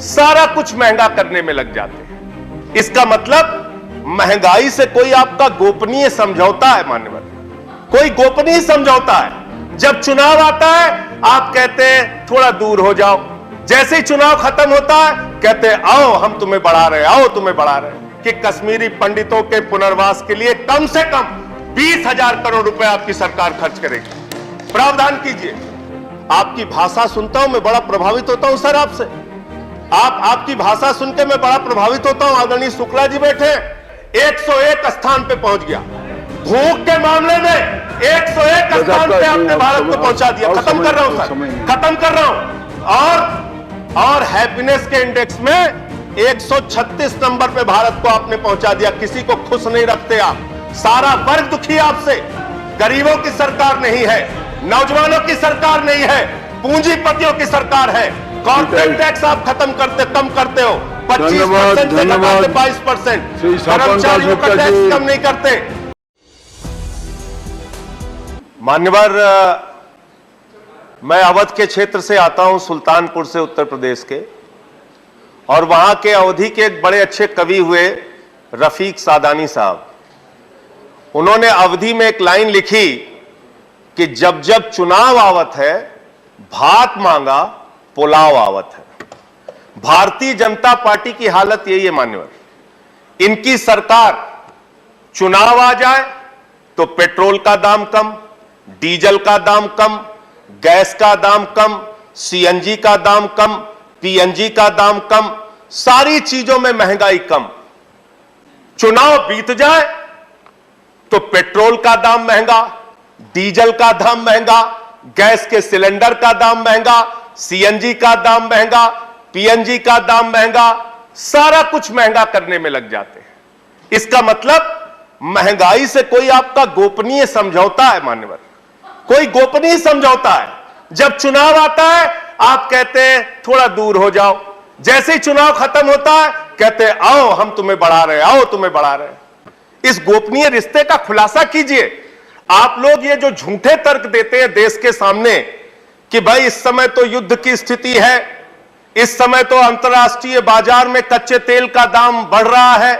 सारा कुछ महंगा करने में लग जाते हैं। इसका मतलब महंगाई से कोई आपका गोपनीय समझौता है मान्यवर, कोई गोपनीय समझौता है। जब चुनाव आता है आप कहते हैं थोड़ा दूर हो जाओ, जैसे ही चुनाव खत्म होता है कहते हैं आओ हम तुम्हें बढ़ा रहे, आओ तुम्हें बढ़ा रहे। कि कश्मीरी पंडितों के पुनर्वास के लिए कम से कम 20,000 करोड़ रुपए आपकी सरकार खर्च करेगी। प्रावधान कीजिए। आपकी भाषा सुनता हूं मैं बड़ा प्रभावित होता हूं सर आपसे। आपकी भाषा सुन के मैं बड़ा प्रभावित होता हूं। आदरणीय शुक्ला जी बैठे 101 स्थान पे पहुंच गया। भूख के मामले में 101 स्थान पे आपने भारत को पहुंचा दिया। खत्म कर रहा हूं सर, खत्म कर रहा हूं। और हैप्पीनेस के इंडेक्स में 136 नंबर पे भारत को आपने पहुंचा दिया। किसी को खुश नहीं रखते आप, सारा वर्ग दुखी है आपसे। गरीबों की सरकार नहीं है, नौजवानों की सरकार नहीं है, पूंजीपतियों की सरकार है। कॉर्पोरेट टैक्स आप खत्म करते, कम करते हो, 25% से घटाते 22%, कर्मचारियों का टैक्स कम नहीं करते। मान्यवर, मैं अवध के क्षेत्र से आता हूं, सुल्तानपुर से, उत्तर प्रदेश के, और वहां के अवधि के एक बड़े अच्छे कवि हुए रफीक सादानी साहब। उन्होंने अवधि में एक लाइन लिखी कि जब जब चुनाव आवत है भात मांगा पुलाव आवत है। भारतीय जनता पार्टी की हालत यही है मान्यवर। इनकी सरकार, चुनाव आ जाए तो पेट्रोल का दाम कम, डीजल का दाम कम, गैस का दाम कम, सीएनजी का दाम कम, पीएनजी का दाम कम, सारी चीजों में महंगाई कम। चुनाव बीत जाए तो पेट्रोल का दाम महंगा, डीजल का दाम महंगा, गैस के सिलेंडर का दाम महंगा, सीएनजी का दाम महंगा, पीएनजी का दाम महंगा, सारा कुछ महंगा करने में लग जाते हैं। इसका मतलब महंगाई से कोई आपका गोपनीय समझौता है मान्यवर, कोई गोपनीय समझौता है। जब चुनाव आता है आप कहते हैं थोड़ा दूर हो जाओ, जैसे ही चुनाव खत्म होता है कहते हैं आओ हम तुम्हें बढ़ा रहे, आओ तुम्हें बढ़ा रहे। इस गोपनीय रिश्ते का खुलासा कीजिए। आप लोग ये जो झूठे तर्क देते हैं देश के सामने कि भाई इस समय तो युद्ध की स्थिति है, इस समय तो अंतर्राष्ट्रीय बाजार में कच्चे तेल का दाम बढ़ रहा है,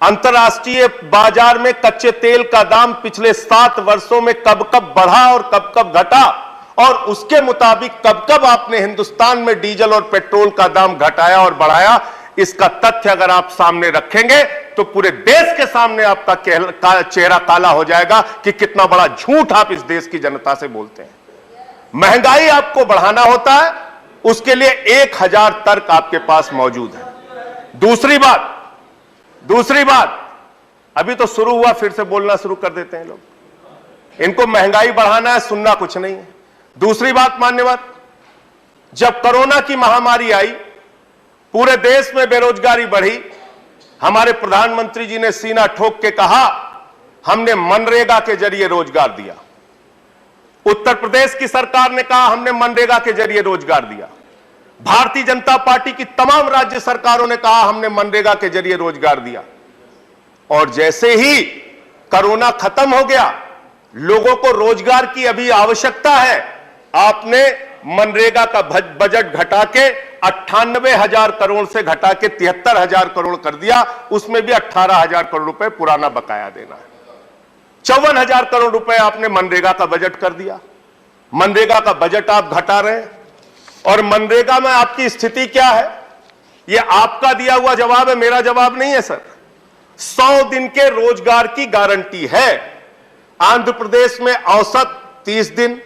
अंतर्राष्ट्रीय बाजार में कच्चे तेल का दाम पिछले 7 वर्षों में कब कब बढ़ा और कब कब घटा, और उसके मुताबिक कब कब आपने हिंदुस्तान में डीजल और पेट्रोल का दाम घटाया और बढ़ाया। इसका तथ्य अगर आप सामने रखेंगे तो पूरे देश के सामने आपका चेहरा काला हो जाएगा कि कितना बड़ा झूठ आप इस देश की जनता से बोलते हैं। महंगाई आपको बढ़ाना होता है, उसके लिए 1000 तर्क आपके पास मौजूद है। दूसरी बात, अभी तो शुरू हुआ, फिर से बोलना शुरू कर देते हैं लोग। इनको महंगाई बढ़ाना है, सुनना कुछ नहीं है। दूसरी बात मान्यवर, जब कोरोना की महामारी आई, पूरे देश में बेरोजगारी बढ़ी, हमारे प्रधानमंत्री जी ने सीना ठोक के कहा हमने मनरेगा के जरिए रोजगार दिया। उत्तर प्रदेश की सरकार ने कहा हमने मनरेगा के जरिए रोजगार दिया। भारतीय जनता पार्टी की तमाम राज्य सरकारों ने कहा हमने मनरेगा के जरिए रोजगार दिया। और जैसे ही कोरोना खत्म हो गया, लोगों को रोजगार की अभी आवश्यकता है, आपने मनरेगा का बजट घटा के 98,000 करोड़ से घटा के 73,000 करोड़ कर दिया। उसमें भी 18,000 करोड़ रुपए पुराना बकाया देना है। 54,000 करोड़ रुपए आपने मनरेगा का बजट कर दिया। मनरेगा का बजट आप घटा रहे हैं। और मनरेगा में आपकी स्थिति क्या है? यह आपका दिया हुआ जवाब है, मेरा जवाब नहीं है सर। 100 दिन के रोजगार की गारंटी है। आंध्र प्रदेश में औसत 30 दिन,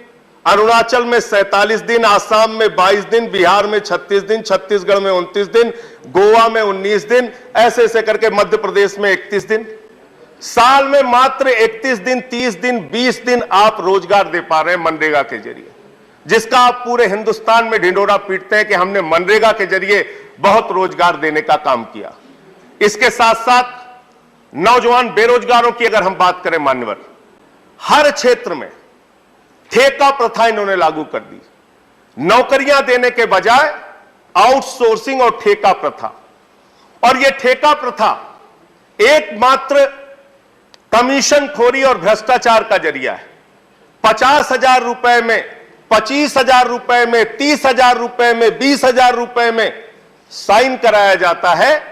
अरुणाचल में 47 दिन, आसाम में 22 दिन, बिहार में 36 दिन, छत्तीसगढ़ में 29 दिन, गोवा में 19 दिन, ऐसे ऐसे करके मध्य प्रदेश में 31 दिन। साल में मात्र 31 दिन, 30 दिन, 20 दिन आप रोजगार दे पा रहे हैं मनरेगा के जरिए, जिसका आप पूरे हिंदुस्तान में ढिंढोरा पीटते हैं कि हमने मनरेगा के जरिए बहुत रोजगार देने का काम किया। इसके साथ साथ नौजवान बेरोजगारों की अगर हम बात करें मान्यवर, हर क्षेत्र में ठेका प्रथा इन्होंने लागू कर दी। नौकरियां देने के बजाय आउटसोर्सिंग और ठेका प्रथा। और यह ठेका प्रथा एकमात्र कमीशन खोरी और भ्रष्टाचार का जरिया है। 50,000 रुपए में, 25,000 रुपए में, 30,000 रुपए में, 20,000 रुपए में साइन कराया जाता है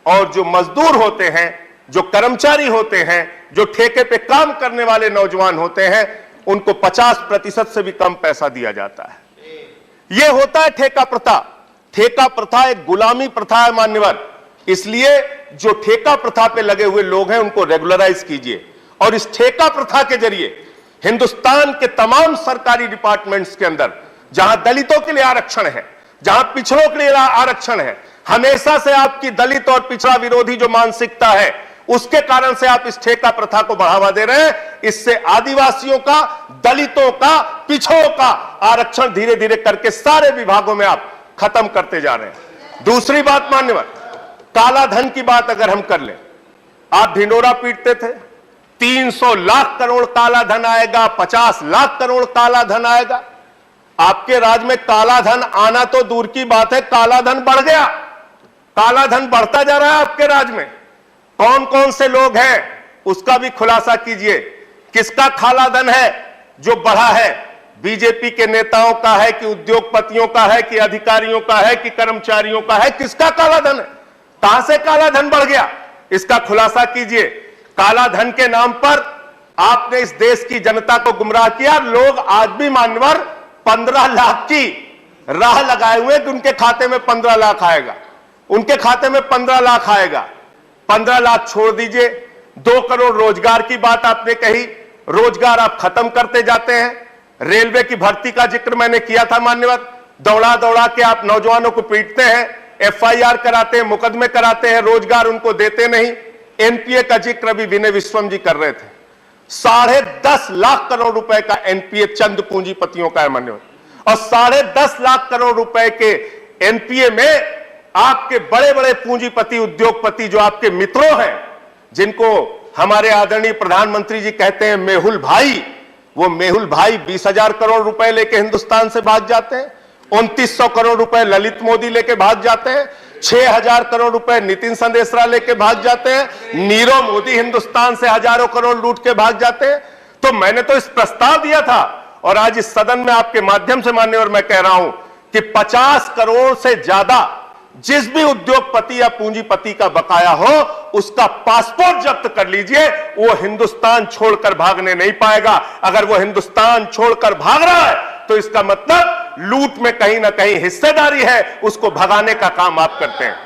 और जो मजदूर होते हैं, जो कर्मचारी होते हैं, जो ठेके पे काम करने वाले नौजवान होते हैं, उनको 50% से भी कम पैसा दिया जाता है। यह होता है ठेका प्रथा। ठेका प्रथा एक गुलामी प्रथा है मान्यवर। इसलिए जो ठेका प्रथा पे लगे हुए लोग हैं उनको रेगुलराइज कीजिए और इस ठेका प्रथा के जरिए हिंदुस्तान के तमाम सरकारी डिपार्टमेंट्स के अंदर जहां दलितों के लिए आरक्षण है, जहां पिछड़ों के लिए आरक्षण है, हमेशा से आपकी दलित और पिछड़ा विरोधी जो मानसिकता है उसके कारण से आप इस ठेका प्रथा को बढ़ावा दे रहे हैं। इससे आदिवासियों का, दलितों का, पिछड़ों का आरक्षण धीरे धीरे करके सारे विभागों में आप खत्म करते जा रहे हैं। दूसरी बात मान्यवर, काला धन की बात अगर हम कर लें, आप ढिंडोरा पीटते थे 300 लाख करोड़ काला धन आएगा, 50 लाख करोड़ काला धन आएगा। आपके राज में काला धन आना तो दूर की बात है, काला धन बढ़ गया। काला धन बढ़ता जा रहा है आपके राज में। कौन कौन से लोग हैं उसका भी खुलासा कीजिए। किसका काला धन है जो बढ़ा है? बीजेपी के नेताओं का है कि उद्योगपतियों का है कि अधिकारियों का है कि कर्मचारियों का है? किसका काला धन है? कहां से काला धन बढ़ गया? इसका खुलासा कीजिए। काला धन के नाम पर आपने इस देश की जनता को गुमराह किया। लोग आज भी मान्यवर 15 लाख की राह लगाए हुए कि उनके खाते में 15 लाख आएगा, उनके खाते में 15 लाख आएगा। 15 लाख छोड़ दीजिए। 2 करोड़ रोजगार की बात आपने कही, रोजगार आप खत्म करते जाते हैं। रेलवे की भर्ती का जिक्र मैंने किया था मान्यवर। दौड़ा दौड़ा के आप नौजवानों को पीटते हैं, FIR कराते हैं, मुकदमे कराते हैं, रोजगार उनको देते नहीं। NPA का जिक्र अभी विनय विश्वम जी कर रहे थे। 10.5 लाख करोड़ रुपए का NPA चंद पूंजीपतियों का है मान्यवर, और 10.5 लाख करोड़ रुपए के NPA में आपके बड़े बड़े पूंजीपति, उद्योगपति जो आपके मित्रों हैं, जिनको हमारे आदरणीय प्रधानमंत्री जी कहते हैं मेहुल भाई, वो मेहुल भाई 20,000 करोड़ रुपए लेके हिंदुस्तान से भाग जाते हैं। 2900 करोड़ रुपए ललित मोदी लेके भाग जाते हैं। 6,000 करोड़ रुपए नितिन संदेशरा लेके भाग जाते हैं। नीरव मोदी हिंदुस्तान से हजारों करोड़ लूट के भाग जाते हैं। तो मैंने तो इस प्रस्ताव दिया था और आज इस सदन में आपके माध्यम से मान्यवर मैं कह रहा हूं कि 50 करोड़ से ज्यादा जिस भी उद्योगपति या पूंजीपति का बकाया हो उसका पासपोर्ट जब्त कर लीजिए। वो हिंदुस्तान छोड़कर भागने नहीं पाएगा। अगर वो हिंदुस्तान छोड़कर भाग रहा है तो इसका मतलब लूट में कहीं ना कहीं हिस्सेदारी है। उसको भगाने का काम आप करते हैं,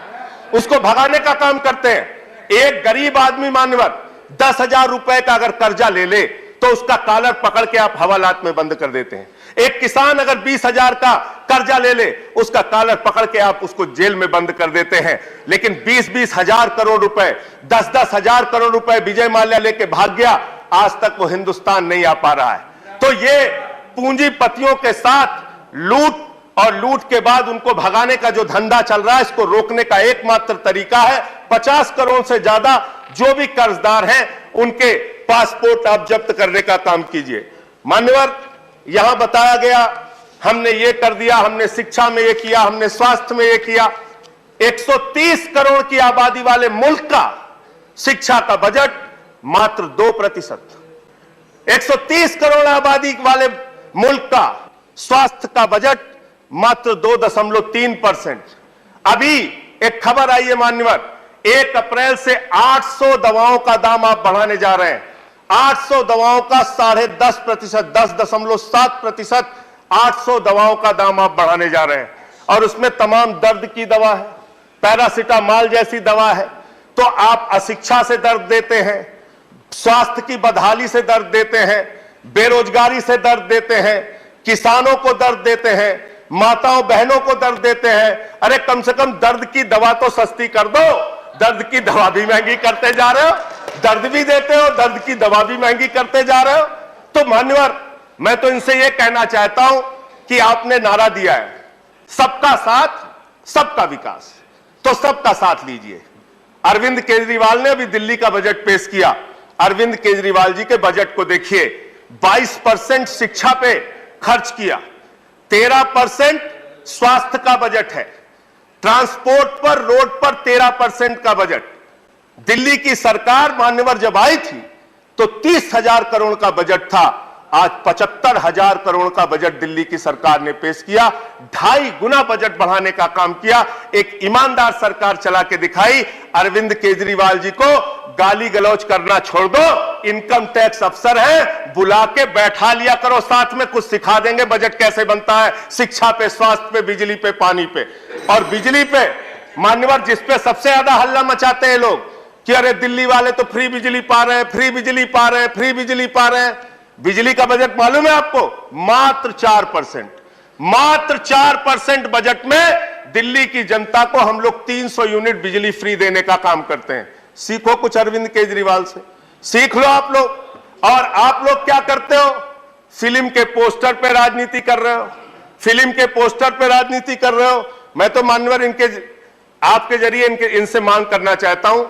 उसको भगाने का काम करते हैं। एक गरीब आदमी मान्यवर 10,000 रुपए का अगर कर्जा ले ले तो उसका कॉलर पकड़ के आप हवालात में बंद कर देते हैं। एक किसान अगर 20,000 का कर्जा ले ले उसका कॉलर पकड़ के आप उसको जेल में बंद कर देते हैं। लेकिन 20-20 हजार करोड़ रुपए, 10-10 हजार करोड़ रुपए विजय माल्या लेके भाग गया, आज तक वो हिंदुस्तान नहीं आ पा रहा है। तो ये पूंजीपतियों के साथ लूट और लूट के बाद उनको भगाने का जो धंधा चल रहा है, इसको रोकने का एकमात्र तरीका है 50 करोड़ से ज्यादा जो भी कर्जदार हैं उनके पासपोर्ट आप जब्त करने का काम कीजिए। मान्यवर, यहां बताया गया हमने ये कर दिया, हमने शिक्षा में ये किया, हमने स्वास्थ्य में ये किया। 130 करोड़ की आबादी वाले मुल्क का शिक्षा का बजट मात्र 2%। 130 करोड़ आबादी वाले मुल्क का स्वास्थ्य का बजट मात्र 2.3%। अभी एक खबर आई है मान्यवर, 1 अप्रैल से 800 दवाओं का दाम आप बढ़ाने जा रहे हैं। 800 दवाओं का 10.5%, 10.7% 800 दवाओं का दाम आप बढ़ाने जा रहे हैं। और उसमें तमाम दर्द की दवा है, पैरासिटामॉल जैसी दवा है। तो आप अशिक्षा से दर्द देते हैं, स्वास्थ्य की बदहाली से दर्द देते हैं, बेरोजगारी से दर्द देते हैं, किसानों को दर्द देते हैं, माताओं बहनों को दर्द देते हैं। अरे कम से कम दर्द की दवा तो सस्ती कर दो। दर्द की दवा भी महंगी करते जा रहे हो, दर्द भी देते हो, दर्द की दवा भी महंगी करते जा रहे हो। तो मान्यवर, मैं तो इनसे यह कहना चाहता हूं कि आपने नारा दिया है सबका साथ सबका विकास, तो सबका साथ लीजिए। अरविंद केजरीवाल ने अभी दिल्ली का बजट पेश किया। अरविंद केजरीवाल जी के बजट को देखिए, 22% शिक्षा पे खर्च किया, 13% स्वास्थ्य का बजट है, ट्रांसपोर्ट पर, रोड पर 13% का बजट। दिल्ली की सरकार मान्यवर जब आई थी तो 30,000 करोड़ का बजट था, आज 75,000 करोड़ का बजट दिल्ली की सरकार ने पेश किया, 2.5 गुना बजट बढ़ाने का काम किया। एक ईमानदार सरकार चला के दिखाई। अरविंद केजरीवाल जी को गाली गलौज करना छोड़ दो, इनकम टैक्स अफसर है, बुला के बैठा लिया करो, साथ में कुछ सिखा देंगे बजट कैसे बनता है, शिक्षा पे, स्वास्थ्य पे, बिजली पे, पानी पे। और बिजली पे मान्यवर, जिस पे सबसे ज्यादा हल्ला मचाते हैं लोग कि अरे दिल्ली वाले तो फ्री बिजली पा रहे हैं, फ्री बिजली पा रहे हैं, फ्री बिजली पा रहे हैं। बिजली का बजट मालूम है आपको? मात्र 4%। मात्र 4% बजट में दिल्ली की जनता को हम लोग 300 यूनिट बिजली फ्री देने का काम करते हैं। सीखो कुछ अरविंद केजरीवाल से, सीख लो आप लोग। और आप लोग क्या करते हो? फिल्म के पोस्टर पे राजनीति कर रहे हो, फिल्म के पोस्टर पे राजनीति कर रहे हो। मैं तो मान्यवर आपके जरिए इनसे मांग करना चाहता हूं,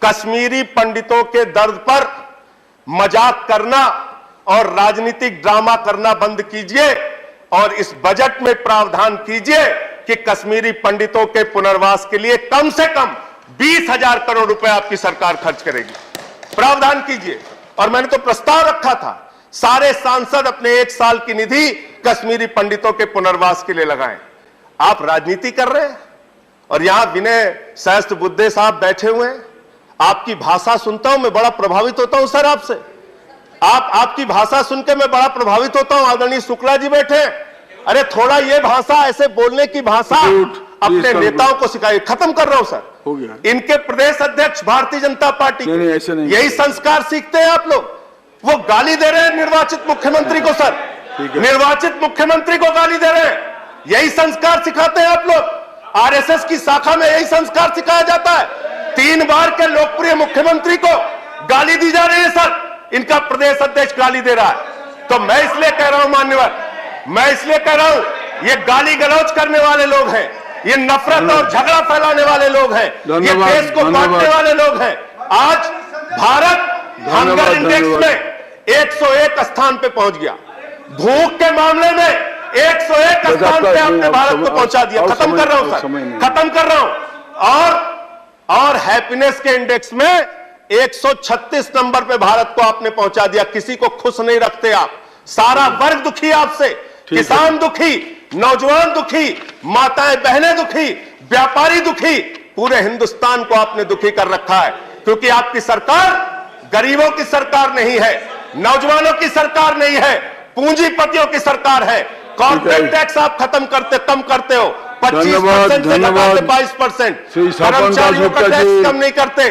कश्मीरी पंडितों के दर्द पर मजाक करना और राजनीतिक ड्रामा करना बंद कीजिए और इस बजट में प्रावधान कीजिए कि कश्मीरी पंडितों के पुनर्वास के लिए कम से कम 20,000 करोड़ रुपए आपकी सरकार खर्च करेगी। प्रावधान कीजिए। और मैंने तो प्रस्ताव रखा था, सारे सांसद अपने 1 साल की निधि कश्मीरी पंडितों के पुनर्वास के लिए लगाएं। आप राजनीति कर रहे हैं और यहां विनय सहस्त्र बुद्धे साहब बैठे हुए हैं। आपकी भाषा सुनता हूं, मैं बड़ा प्रभावित होता हूं सर आपसे। आपकी भाषा सुन के मैं बड़ा प्रभावित होता हूं। आदरणीय शुक्ला जी बैठे, अरे थोड़ा ये भाषा, ऐसे बोलने की भाषा अपने नेताओं को सिखाइए। खत्म कर रहा हूं सर। हो गया। इनके प्रदेश अध्यक्ष भारतीय जनता पार्टी के यही संस्कार सीखते हैं आप लोग। वो गाली दे रहे हैं निर्वाचित मुख्यमंत्री को सर, निर्वाचित मुख्यमंत्री को गाली दे रहे हैं। यही संस्कार सिखाते हैं आप लोग। आरएसएस की शाखा में यही संस्कार सिखाया जाता है। 3 बार के लोकप्रिय मुख्यमंत्री को गाली दी जा रही है सर, इनका प्रदेश अध्यक्ष गाली दे रहा है। तो मैं इसलिए कह रहा हूं मान्यवर, मैं इसलिए कह रहा हूं, ये गाली गलौज करने वाले लोग हैं, ये नफरत और झगड़ा फैलाने वाले लोग हैं, ये देश को बांटने वाले लोग हैं। आज भारत हंगर इंडेक्स में 101 स्थान पे पहुंच गया। भूख के मामले में 101 स्थान पे आपने भारत को पहुंचा दिया। खत्म कर रहा हूं सर, खत्म कर रहा हूं। और हैप्पीनेस के इंडेक्स में 136 नंबर पे भारत को आपने पहुंचा दिया। किसी को खुश नहीं रखते आप। सारा वर्ग दुखी आपसे, किसान दुखी, नौजवान दुखी, माताएं बहनें दुखी, व्यापारी दुखी, पूरे हिंदुस्तान को आपने दुखी कर रखा है। क्योंकि आपकी सरकार गरीबों की सरकार नहीं है, नौजवानों की सरकार नहीं है, पूंजीपतियों की सरकार है। कॉर्पोरेट टैक्स आप खत्म करते, कम करते हो, 25% से 22%। कर्मचारियों का टैक्स कम नहीं करते।